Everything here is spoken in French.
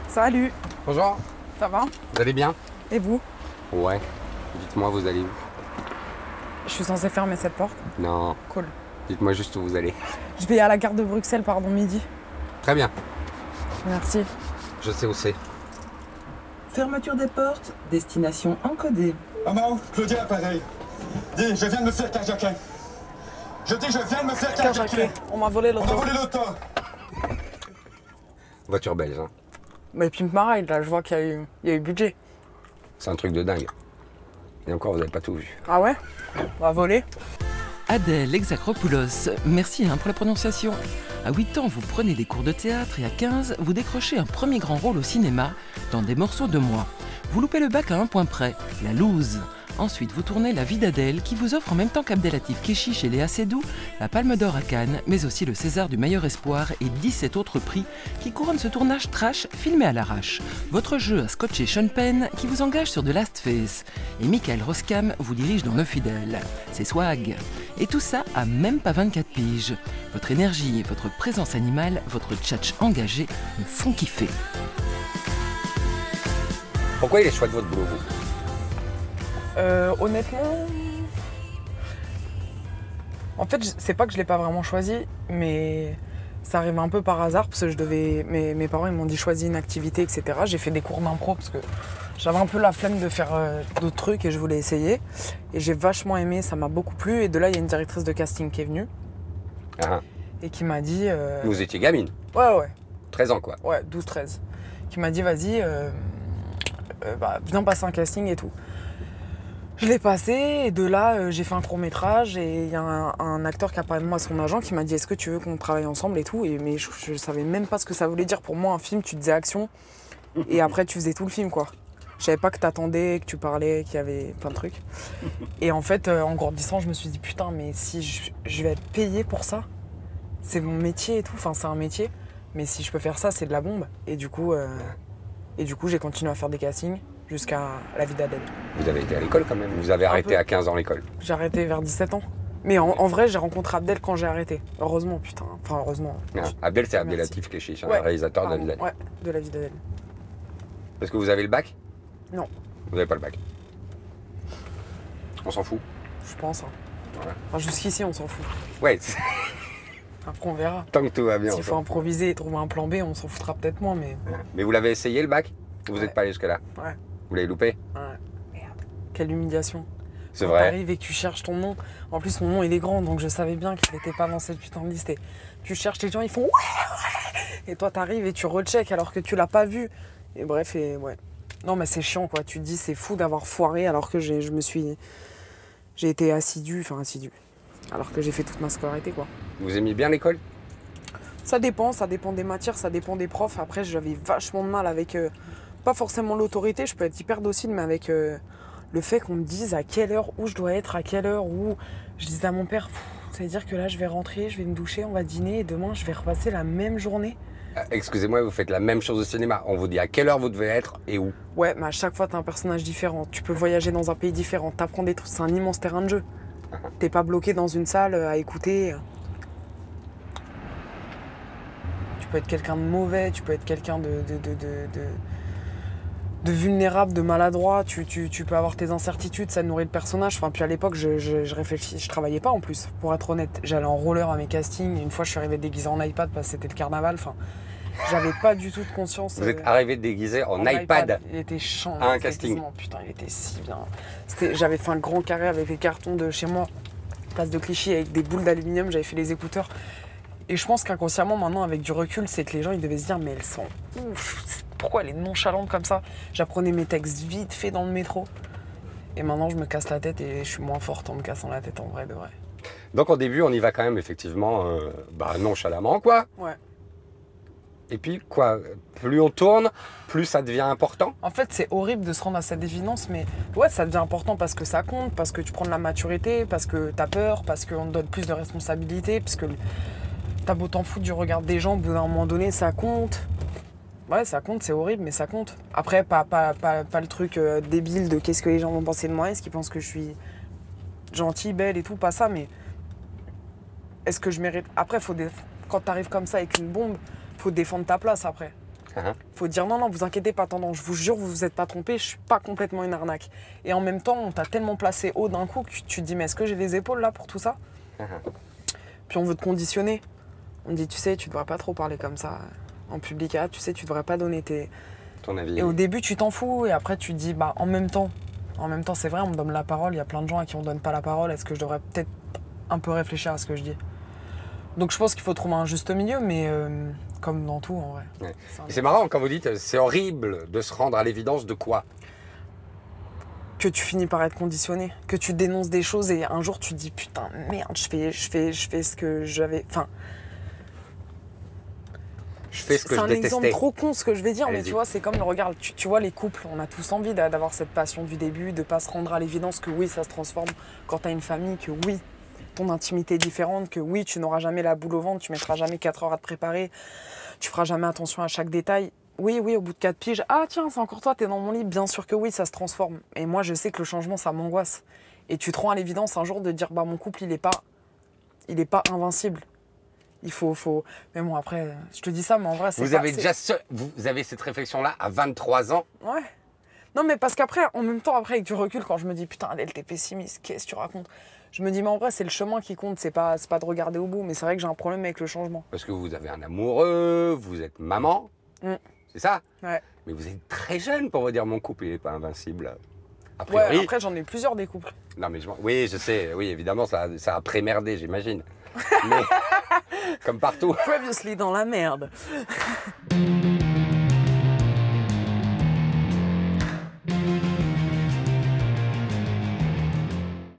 Salut. Bonjour. Ça va? Vous allez bien? Et vous? Ouais. Dites-moi, vous allez où? Je suis censée fermer cette porte. Non. Cool. Dites-moi juste où vous allez. Je vais à la gare de Bruxelles, pardon, midi. Très bien. Merci. Je sais où c'est. Fermeture des portes, destination encodée. Maman, Claudia, pareil. Dis, je viens de me faire carjacker. Je dis, je viens de me faire carjacker. On m'a volé On l'auto. a volé l'auto. Voiture belge, hein. Mais Pimp My Ride, là, je vois qu'il y a eu budget. C'est un truc de dingue. Et encore, vous n'avez pas tout vu. Ah ouais? On va voler. Adèle Exarchopoulos, merci pour la prononciation. À 8 ans, vous prenez des cours de théâtre et à 15, vous décrochez un premier grand rôle au cinéma dans Des morceaux de moi. Vous loupez le bac à un point près, la loose. Ensuite, vous tournez La vie d'Adèle qui vous offre en même temps qu'Abdelatif Kechiche et Léa Seydoux la Palme d'Or à Cannes, mais aussi le César du meilleur espoir et 17 autres prix qui couronnent ce tournage trash filmé à l'arrache. Votre jeu a scotché Sean Penn qui vous engage sur The Last Face et Michael Roskam vous dirige dans Le Fidèle. C'est swag. Et tout ça à même pas 24 piges. Votre énergie et votre présence animale, votre tchatch engagé me font kiffer. Pourquoi il est choix de votre boulot, vous? Honnêtement... En fait, c'est pas que je l'ai pas vraiment choisi, mais ça arrive un peu par hasard parce que je devais... Mes parents ils m'ont dit choisis une activité, etc. J'ai fait des cours d'impro parce que j'avais un peu la flemme de faire d'autres trucs et je voulais essayer. Et j'ai vachement aimé, ça m'a beaucoup plu. Et de là, il y a une directrice de casting qui est venue et qui m'a dit... Vous étiez gamine? Ouais. 13 ans, quoi. Ouais, 12-13. Qui m'a dit, vas-y, viens passer un casting et tout. Je l'ai passé et de là, j'ai fait un court-métrage et il y a un acteur qui a parlé de moi à son agent qui m'a dit, est-ce que tu veux qu'on travaille ensemble et tout. Mais je savais même pas ce que ça voulait dire. Pour moi, un film, tu disais action et après, tu faisais tout le film, quoi. Je savais pas que t'attendais, que tu parlais, qu'il y avait plein de trucs. Et en fait, en grandissant, je me suis dit, putain, mais si je vais être payée pour ça, c'est mon métier et tout. Enfin, c'est un métier. Mais si je peux faire ça, c'est de la bombe. Et du coup, j'ai continué à faire des castings jusqu'à La vie d'Adèle. Vous avez été à l'école quand même? Vous avez arrêté à 15 ans l'école? J'ai arrêté vers 17 ans. Mais en vrai, j'ai rencontré Abdel quand j'ai arrêté. Heureusement, putain. Enfin, heureusement. Abdel, c'est Abdelatif Kechiche, Ouais. réalisateur de La vie d'Adèle. Ouais, de La vie d'Adèle. Est-ce que vous avez le bac? Non. Vous n'avez pas le bac? On s'en fout? Je pense. Hein. Voilà. Enfin, jusqu'ici, on s'en fout. Ouais, Après, on verra. tant que tout va bien. S'il faut improviser et trouver un plan B, on s'en foutra peut-être moins, mais... Mais vous l'avez essayé le bac? Vous n'êtes Ouais. pas allé jusque-là? Ouais. Vous l'avez loupé? Ouais. Merde. Quelle humiliation. C'est Quand vrai. t'arrives et que tu cherches ton nom. En plus, mon nom, il est grand, donc je savais bien qu'il n'était pas dans cette putain de liste. Et tu cherches, les gens, ils font ouais. Et toi, t'arrives et tu recheck alors que tu l'as pas vu. Et bref, et ouais. Non, mais c'est chiant, quoi. Tu te dis, c'est fou d'avoir foiré alors que j'ai été assidu. Alors que j'ai fait toute ma scolarité, quoi. Vous aimiez bien l'école? Ça dépend des matières, ça dépend des profs. Après, j'avais vachement de mal avec, pas forcément l'autorité, je peux être hyper docile, mais avec le fait qu'on me dise à quelle heure, où je dois être, à quelle heure, où... Je disais à mon père, ça veut dire que là, je vais rentrer, je vais me doucher, on va dîner, et demain, je vais repasser la même journée. Excusez-moi, vous faites la même chose au cinéma. On vous dit à quelle heure vous devez être et où? Ouais, mais à chaque fois, t'as un personnage différent. Tu peux voyager dans un pays différent, t'apprends des trucs, c'est un immense terrain de jeu. T'es pas bloqué dans une salle à écouter... Tu peux être quelqu'un de mauvais, tu peux être quelqu'un de vulnérable, de maladroit, tu peux avoir tes incertitudes, ça nourrit le personnage. Enfin, puis à l'époque, je réfléchis, je travaillais pas en plus, pour être honnête. J'allais en roller à mes castings, une fois je suis arrivé déguisé en iPad parce que c'était le carnaval. Enfin, j'avais pas du tout de conscience. Vous êtes arrivé déguisé en iPad? Il était chiant. À un casting. Putain, il était si bien. J'avais fait un grand carré avec les cartons de chez moi, place de Clichy, avec des boules d'aluminium, j'avais fait les écouteurs. Et je pense qu'inconsciemment, maintenant, avec du recul, c'est que les gens, ils devaient se dire, mais elles sont ouf, pourquoi elle est nonchalante comme ça? J'apprenais mes textes vite fait dans le métro. Et maintenant, je me casse la tête et je suis moins forte en me cassant la tête en vrai de vrai. Donc au début, on y va quand même effectivement nonchalamment, quoi. Ouais. Et puis quoi, plus on tourne, plus ça devient important. En fait, c'est horrible de se rendre à cette évidence, mais ouais, ça devient important parce que ça compte, parce que tu prends de la maturité, parce que t'as peur, parce qu'on te donne plus de responsabilités, parce que t'as beau t'en foutre du regard des gens, au bout d'un moment donné, ça compte. Ouais, ça compte, c'est horrible, mais ça compte. Après, pas le truc débile de qu'est-ce que les gens vont penser de moi, est-ce qu'ils pensent que je suis gentille, belle et tout, pas ça, mais est-ce que je mérite? Après, quand t'arrives comme ça avec une bombe, faut défendre ta place après. Faut dire non, vous inquiétez pas, attends, je vous jure, vous vous êtes pas trompé, je suis pas complètement une arnaque. Et en même temps, on t'a tellement placé haut d'un coup que tu te dis, mais est-ce que j'ai les épaules là pour tout ça? Puis on veut te conditionner. On te dit, tu sais, tu devrais pas trop parler comme ça en public, tu sais, tu devrais pas donner ton avis. Et au début, tu t'en fous, et après, tu te dis, en même temps, c'est vrai, on me donne la parole, il y a plein de gens à qui on donne pas la parole, est-ce que je devrais peut-être un peu réfléchir à ce que je dis? Donc je pense qu'il faut trouver un juste milieu, mais comme dans tout, en vrai. Ouais. C'est marrant quand vous dites, c'est horrible de se rendre à l'évidence de quoi? Que tu finis par être conditionné, que tu dénonces des choses et un jour tu te dis putain merde, je fais ce que j'avais. Enfin, je fais ce que je détestais. C'est un exemple trop con ce que je vais dire, mais tu vois, c'est comme regarde, tu vois les couples, on a tous envie d'avoir cette passion du début, de pas se rendre à l'évidence que oui, ça se transforme quand t'as une famille, que oui, ton intimité est différente, que oui, tu n'auras jamais la boule au ventre, tu mettras jamais 4 heures à te préparer, tu feras jamais attention à chaque détail. Oui, au bout de 4 piges, ah tiens, c'est encore toi, t'es dans mon lit. Bien sûr que oui, ça se transforme. Et moi, je sais que le changement, ça m'angoisse. Et tu te rends à l'évidence un jour de dire, mon couple, il est pas invincible. Il faut... Mais bon, après, je te dis ça, mais en vrai, c'est vous avez cette réflexion-là à 23 ans? Ouais. Non, mais parce qu'après, en même temps, avec du recul, quand je me dis, putain, Adèle, t'es pessimiste, qu'est-ce que tu racontes? Je me dis, mais en vrai, c'est le chemin qui compte, c'est pas de regarder au bout. Mais c'est vrai que j'ai un problème avec le changement. Parce que vous avez un amoureux, vous êtes maman. C'est ça? Ouais. Mais vous êtes très jeune pour vous dire mon couple, il n'est pas invincible. A priori. Ouais, après, j'en ai plusieurs des couples. Non, mais oui, je sais. Oui, évidemment, ça a pré-merdé, j'imagine. Mais comme partout. Previously dans la merde.